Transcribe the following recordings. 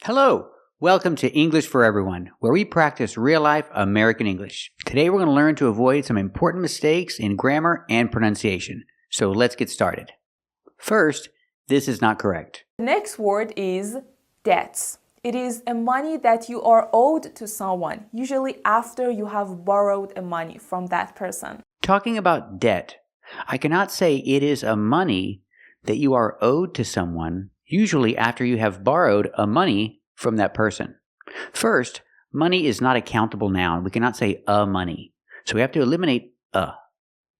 Hello! Welcome to English for Everyone, where we practice real-life American English. Today we're going to learn to avoid some important mistakes in grammar and pronunciation. So let's get started. First, this is not correct. The next word is debts. It is a money that you are owed to someone, usually after you have borrowed a money from that person. Talking about debt, I cannot say it is a money that you are owed to someone, usually after you have borrowed a money from that person. First, money is not a countable noun. We cannot say a money. So we have to eliminate a.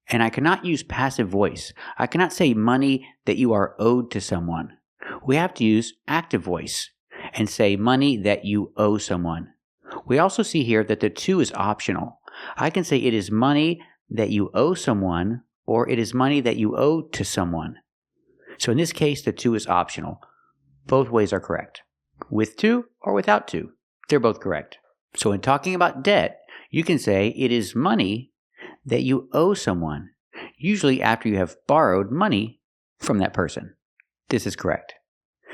And I cannot use passive voice. I cannot say money that you are owed to someone. We have to use active voice and say money that you owe someone. We also see here that the to is optional. I can say it is money that you owe someone, or it is money that you owe to someone. So in this case, the to is optional. Both ways are correct. With to or without to, they're both correct. So in talking about debt, you can say it is money that you owe someone, usually after you have borrowed money from that person. This is correct.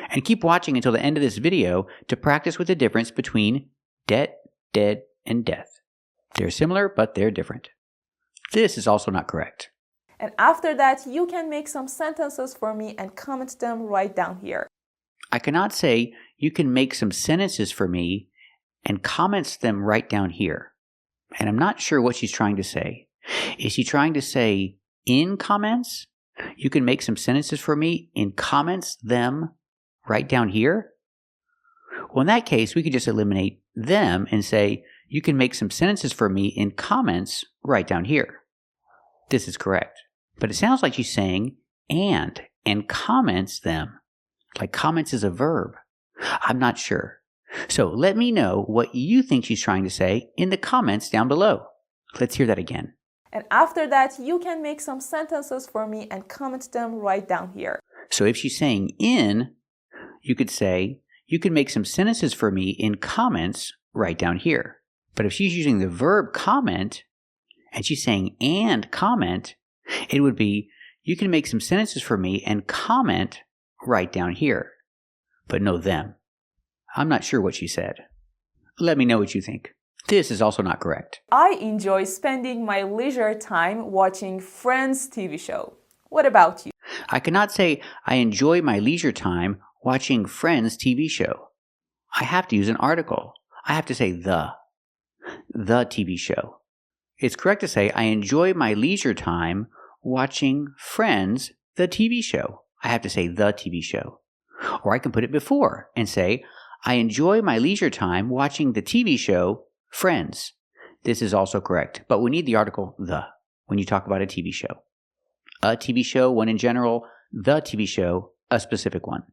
And keep watching until the end of this video to practice with the difference between debt, dead, and death. They're similar, but they're different. This is also not correct. And after that, you can make some sentences for me and comment them right down here. I cannot say you can make some sentences for me and comments them right down here. And I'm not sure what she's trying to say. Is she trying to say in comments? You can make some sentences for me and comments them right down here? Well, in that case, we could just eliminate them and say you can make some sentences for me in comments right down here. This is correct. But it sounds like she's saying and comments them. Like comments is a verb. I'm not sure. So let me know what you think she's trying to say in the comments down below. Let's hear that again. And after that, you can make some sentences for me and comment them right down here. So if she's saying in, you could say, you can make some sentences for me in comments right down here. But if she's using the verb comment, and she's saying and comment, it would be, you can make some sentences for me and comment right down here. But no them. I'm not sure what she said. Let me know what you think. This is also not correct. I enjoy spending my leisure time watching Friends TV show. What about you? I cannot say I enjoy my leisure time watching Friends TV show. I have to use an article. I have to say the TV show. It's correct to say I enjoy my leisure time watching Friends, the TV show. I have to say the TV show. Or I can put it before and say, I enjoy my leisure time watching the TV show Friends. This is also correct, but we need the article the when you talk about a TV show. A TV show, one in general, the TV show, a specific one.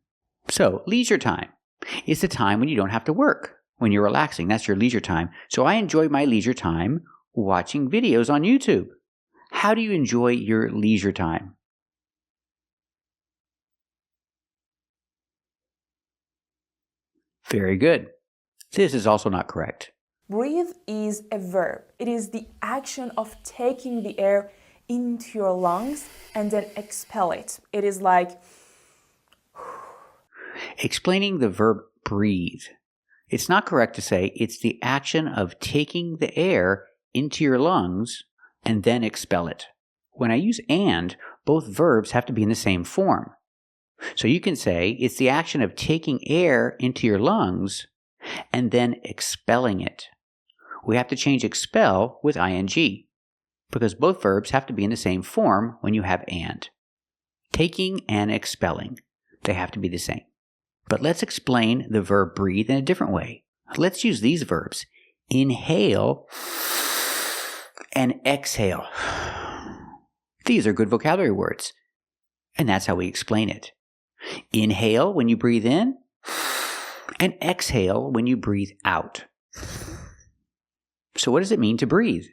So, leisure time is the time when you don't have to work, when you're relaxing. That's your leisure time. So I enjoy my leisure time watching videos on YouTube. How do you enjoy your leisure time? Very good. This is also not correct. Breathe is a verb. It is the action of taking the air into your lungs and then expel it. It is like... Explaining the verb breathe. It's not correct to say it's the action of taking the air into your lungs and then expel it. When I use and, both verbs have to be in the same form. So you can say it's the action of taking air into your lungs and then expelling it. We have to change expel with ing because both verbs have to be in the same form when you have and. Taking and expelling, they have to be the same. But let's explain the verb breathe in a different way. Let's use these verbs. Inhale and exhale. These are good vocabulary words. And that's how we explain it. Inhale when you breathe in, and exhale when you breathe out. So what does it mean to breathe?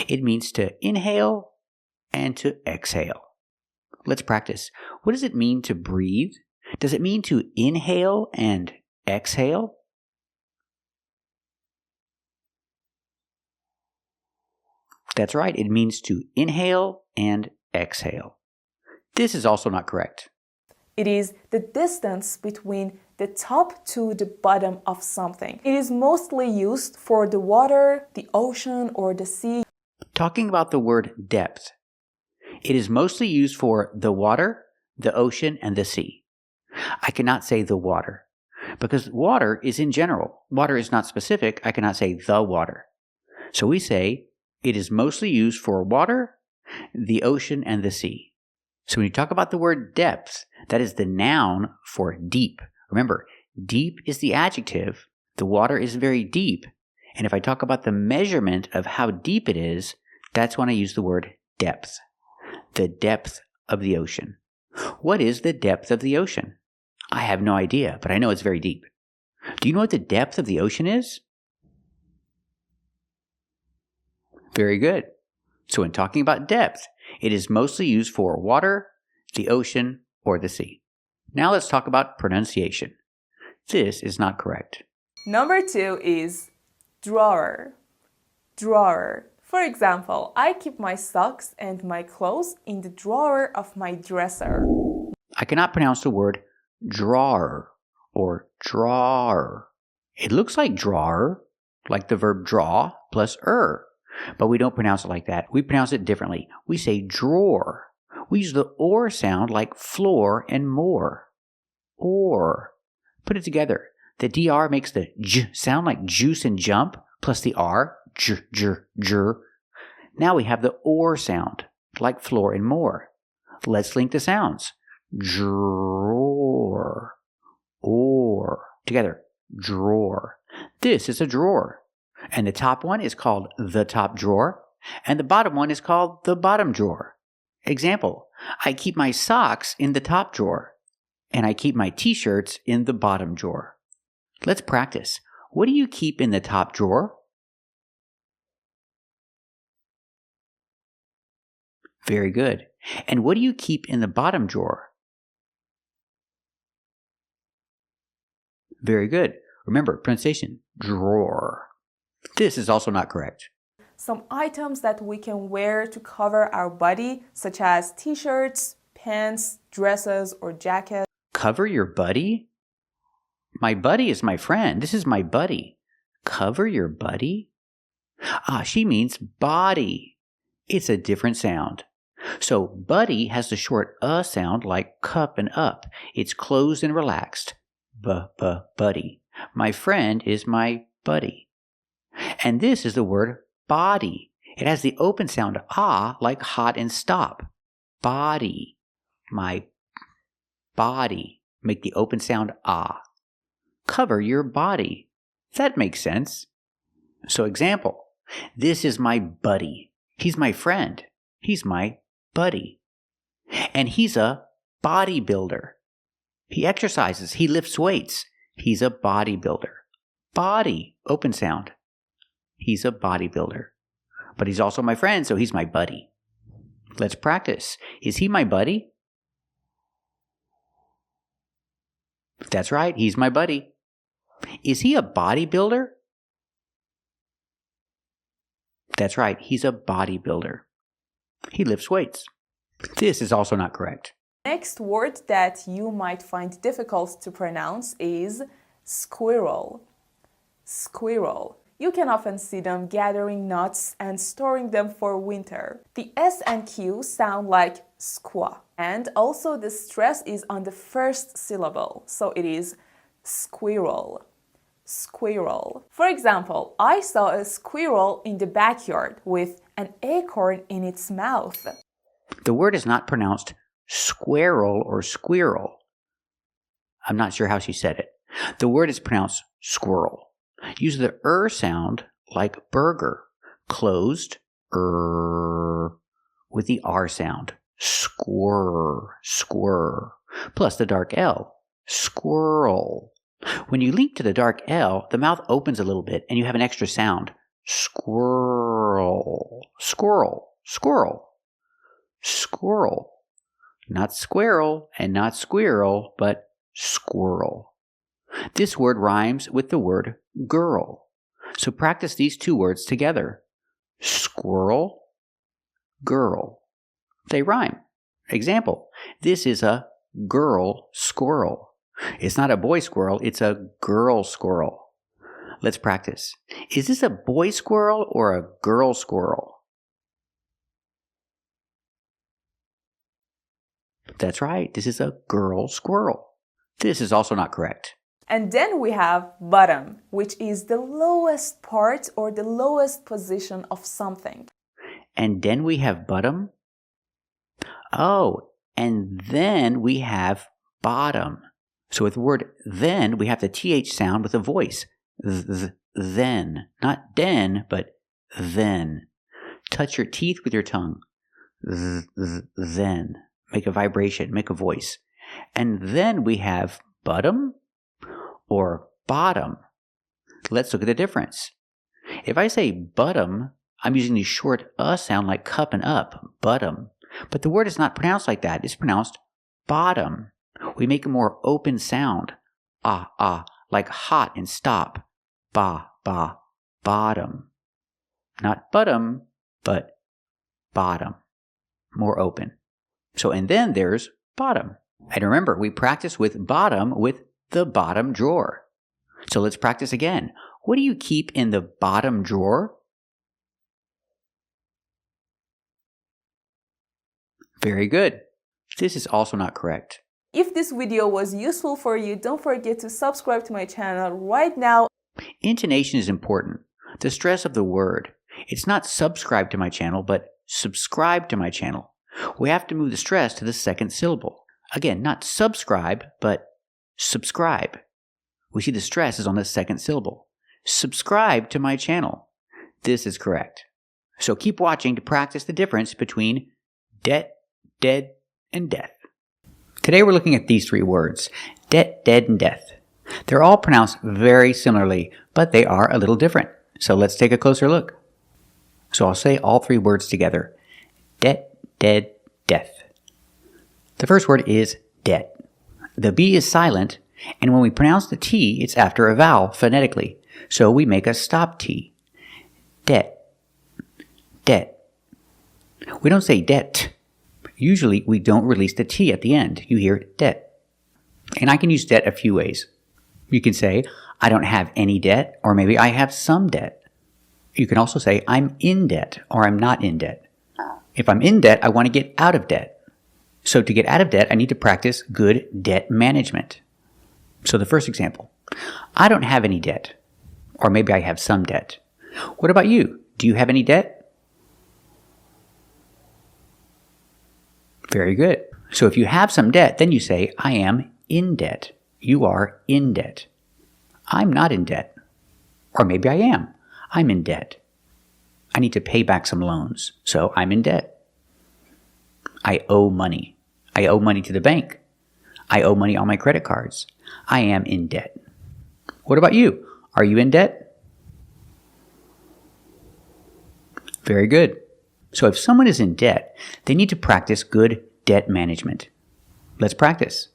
It means to inhale and to exhale. Let's practice. What does it mean to breathe? Does it mean to inhale and exhale? That's right. It means to inhale and exhale. This is also not correct. It is the distance between the top to the bottom of something. It is mostly used for the water, the ocean, or the sea. Talking about the word depth, it is mostly used for the water, the ocean, and the sea. I cannot say the water because water is in general. Water is not specific. I cannot say the water. So we say it is mostly used for water, the ocean, and the sea. So when you talk about the word depth, that is the noun for deep. Remember, deep is the adjective. The water is very deep. And if I talk about the measurement of how deep it is, that's when I use the word depth. The depth of the ocean. What is the depth of the ocean? I have no idea, but I know it's very deep. Do you know what the depth of the ocean is? Very good. So when talking about depth, it is mostly used for water, the ocean, or the sea. Now let's talk about pronunciation. This is not correct. Number 2 is drawer. Drawer. For example, I keep my socks and my clothes in the drawer of my dresser. I cannot pronounce the word drawer or drawer. It looks like drawer, like the verb draw plus but we don't pronounce it like that. We pronounce it differently. We say drawer. We use the or sound like floor and more. Or. Put it together. The dr makes the j sound like juice and jump, plus the r, j, j, j. Now we have the or sound, like floor and more. Let's link the sounds. Drawer. Or. Together. Drawer. This is a drawer. And the top one is called the top drawer, and the bottom one is called the bottom drawer. Example, I keep my socks in the top drawer, and I keep my t-shirts in the bottom drawer. Let's practice. What do you keep in the top drawer? Very good. And what do you keep in the bottom drawer? Very good. Remember, pronunciation, drawer. This is also not correct. Some items that we can wear to cover our body, such as t-shirts, pants, dresses, or jackets. Cover your buddy? My buddy is my friend. This is my buddy. Cover your buddy? She means body. It's a different sound. So buddy has the short sound like cup and up. It's closed and relaxed. Buddy. My friend is my buddy. And this is the word body. It has the open sound like hot and stop. Body. My body. Make the open sound Cover your body. That makes sense. So example, this is my buddy. He's my friend. He's my buddy. And he's a bodybuilder. He exercises. He lifts weights. He's a bodybuilder. Body. Open sound. He's a bodybuilder. But he's also my friend, so he's my buddy. Let's practice. Is he my buddy? That's right, he's my buddy. Is he a bodybuilder? That's right, he's a bodybuilder. He lifts weights. This is also not correct. Next word that you might find difficult to pronounce is squirrel. Squirrel. You can often see them gathering nuts and storing them for winter. The S and Q sound like squaw. And also the stress is on the first syllable. So it is squirrel. Squirrel. For example, I saw a squirrel in the backyard with an acorn in its mouth. The word is not pronounced squirrel or squirrel. I'm not sure how she said it. The word is pronounced squirrel. Use the sound like burger. Closed, with the R sound. Squirr. Plus the dark L. Squirrel. When you leap to the dark L, the mouth opens a little bit and you have an extra sound. Squirrel. Squirrel. Squirrel. Squirrel. Not squirrel and not squirrel, but squirrel. This word rhymes with the word girl. So practice these two words together. Squirrel, girl. They rhyme. Example, this is a girl squirrel. It's not a boy squirrel, it's a girl squirrel. Let's practice. Is this a boy squirrel or a girl squirrel? That's right, this is a girl squirrel. This is also not correct. And then we have bottom, which is the lowest part or the lowest position of something. And then we have bottom. Oh, and then we have bottom. So with the word then, we have the TH sound with a voice. Then. Not den, but then. Touch your teeth with your tongue. Then. Make a vibration, make a voice. And then we have bottom or bottom. Let's look at the difference. If I say bottom, I'm using the short sound like cup and up, bottom. But the word is not pronounced like that. It's pronounced bottom. We make a more open sound. Like hot and stop. Bottom. Not bottom, but bottom. More open. So, and then there's bottom. And remember, we practice with bottom with the bottom drawer. So let's practice again. What do you keep in the bottom drawer? Very good. This is also not correct. If this video was useful for you, don't forget to subscribe to my channel right now. Intonation is important. The stress of the word. It's not subscribe to my channel, but subscribe to my channel. We have to move the stress to the second syllable. Again, not subscribe, but subscribe. We see the stress is on the second syllable. Subscribe to my channel. This is correct. So keep watching to practice the difference between debt, dead, and death. Today we're looking at these three words, debt, dead, and death. They're all pronounced very similarly, but they are a little different. So let's take a closer look. So I'll say all three words together. Debt, dead, death. The first word is debt. The B is silent, and when we pronounce the T, it's after a vowel phonetically. So we make a stop T. Debt. Debt. We don't say debt. Usually we don't release the T at the end. You hear debt. And I can use debt a few ways. You can say, I don't have any debt, or maybe I have some debt. You can also say, I'm in debt, or I'm not in debt. If I'm in debt, I want to get out of debt. So to get out of debt, I need to practice good debt management. So the first example, I don't have any debt, or maybe I have some debt. What about you? Do you have any debt? Very good. So if you have some debt, then you say, I am in debt. You are in debt. I'm not in debt. Or maybe I am. I'm in debt. I need to pay back some loans, so I'm in debt. I owe money. I owe money to the bank. I owe money on my credit cards. I am in debt. What about you? Are you in debt? Very good. So if someone is in debt, they need to practice good debt management. Let's practice.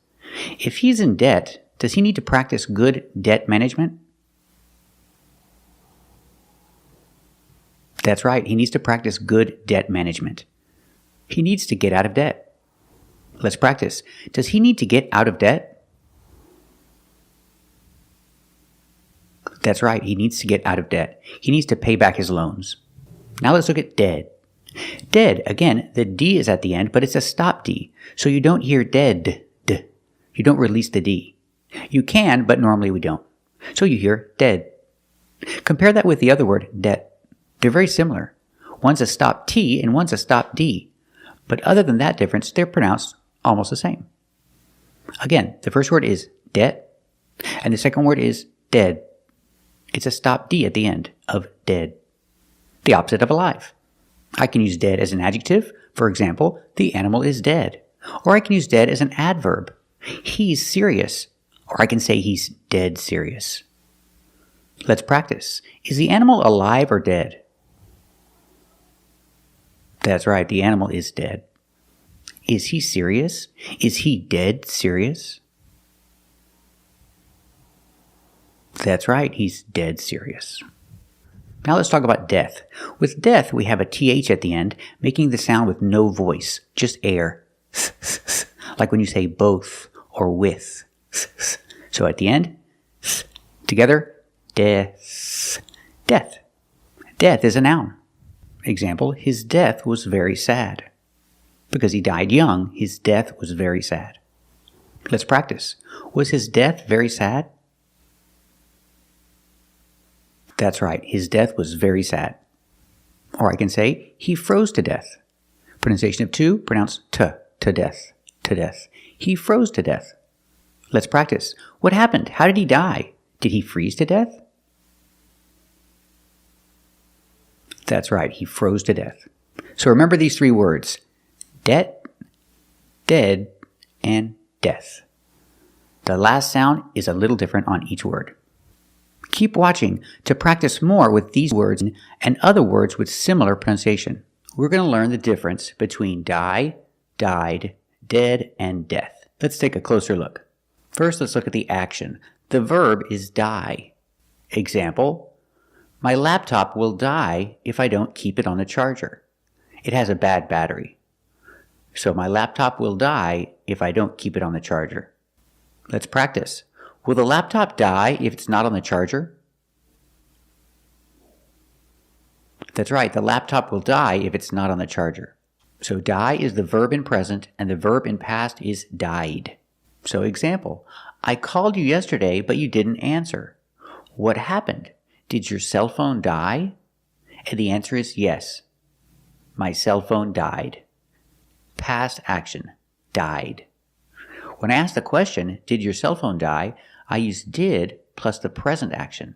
If he's in debt, does he need to practice good debt management? That's right. He needs to practice good debt management. He needs to get out of debt. Let's practice. Does he need to get out of debt? That's right. He needs to get out of debt. He needs to pay back his loans. Now let's look at dead. Dead, again, the D is at the end, but it's a stop D. So you don't hear dead, D. You don't release the D. You can, but normally we don't. So you hear dead. Compare that with the other word, debt. They're very similar. One's a stop T and one's a stop D. But other than that difference, they're pronounced almost the same. Again, the first word is debt, and the second word is dead. It's a stop D at the end of dead. The opposite of alive. I can use dead as an adjective. For example, the animal is dead. Or I can use dead as an adverb. He's serious. Or I can say he's dead serious. Let's practice. Is the animal alive or dead? That's right, the animal is dead. Is he serious? Is he dead serious? That's right, he's dead serious. Now let's talk about death. With death, we have a TH at the end, making the sound with no voice, just air. Like when you say both or with. So at the end, together, death. Death. Death is a noun. Example, his death was very sad. Because he died young, his death was very sad. Let's practice. Was his death very sad? That's right, his death was very sad. Or I can say, he froze to death. Pronunciation of to, pronounce to death, to death. He froze to death. Let's practice. What happened? How did he die? Did he freeze to death? That's right, he froze to death. So remember these three words, debt, dead, and death. The last sound is a little different on each word. Keep watching to practice more with these words and other words with similar pronunciation. We're going to learn the difference between die, died, dead, and death. Let's take a closer look. First, let's look at the action. The verb is die. Example, my laptop will die if I don't keep it on the charger. It has a bad battery. So my laptop will die if I don't keep it on the charger. Let's practice. Will the laptop die if it's not on the charger? That's right, the laptop will die if it's not on the charger. So die is the verb in present and the verb in past is died. So example, I called you yesterday but you didn't answer. What happened? Did your cell phone die? And the answer is yes. My cell phone died. Past action, died. When I ask the question, did your cell phone die? I use did plus the present action.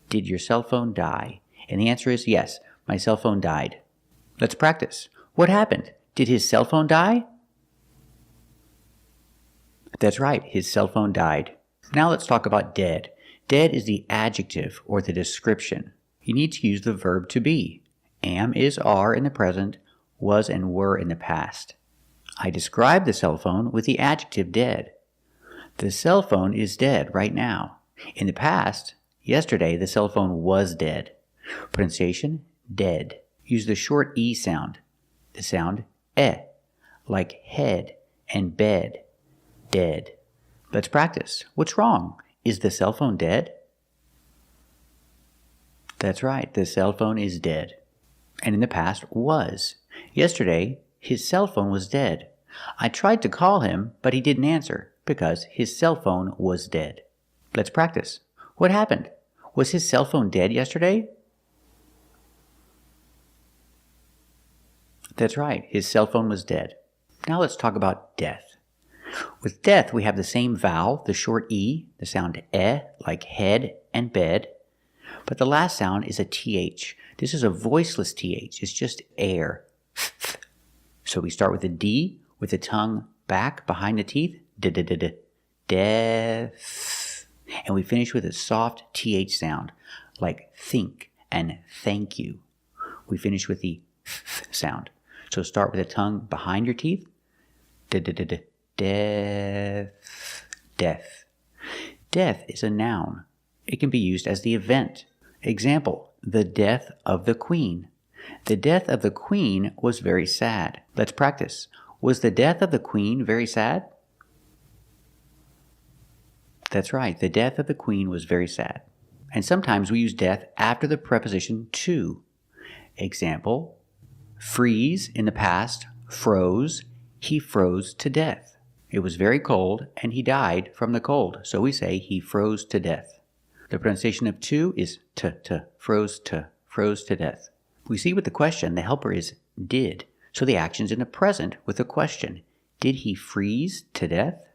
Did your cell phone die? And the answer is yes, my cell phone died. Let's practice. What happened? Did his cell phone die? That's right, his cell phone died. Now let's talk about dead. Dead is the adjective or the description. You need to use the verb to be. Am, is, are in the present, was and were in the past. I describe the cell phone with the adjective dead. The cell phone is dead right now. In the past, yesterday, the cell phone was dead. Pronunciation, dead. Use the short E sound. The sound, like head and bed, dead. Let's practice. What's wrong? Is the cell phone dead? That's right, the cell phone is dead. And in the past, was. Yesterday, his cell phone was dead. I tried to call him, but he didn't answer because his cell phone was dead. Let's practice. What happened? Was his cell phone dead yesterday? That's right, his cell phone was dead. Now let's talk about death. With death, we have the same vowel, the short E, the sound like head and bed, but the last sound is a TH. This is a voiceless TH. It's just air. So we start with a D with the tongue back behind the teeth. Death. And we finish with a soft TH sound like think and thank you. We finish with the sound. So start with the tongue behind your teeth. Death. Death. Death is a noun. It can be used as the event. Example, the death of the queen. The death of the queen was very sad. Let's practice. Was the death of the queen very sad? That's right, the death of the queen was very sad. And sometimes we use death after the preposition to. Example, freeze in the past, froze, he froze to death. It was very cold and he died from the cold, so we say he froze to death. The pronunciation of to is froze to death. We see with the question, the helper is did, so the action's in the present with the question. Did he freeze to death?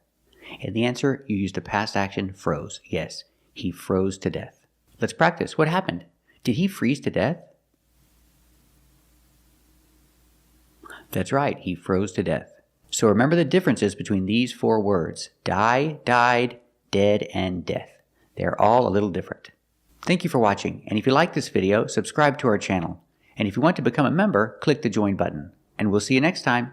And the answer, you used a past action, froze. Yes, he froze to death. Let's practice. What happened? Did he freeze to death? That's right, he froze to death. So remember the differences between these four words, die, died, dead, and death. They're all a little different. Thank you for watching, and if you like this video, subscribe to our channel. And if you want to become a member, click the join button. And we'll see you next time.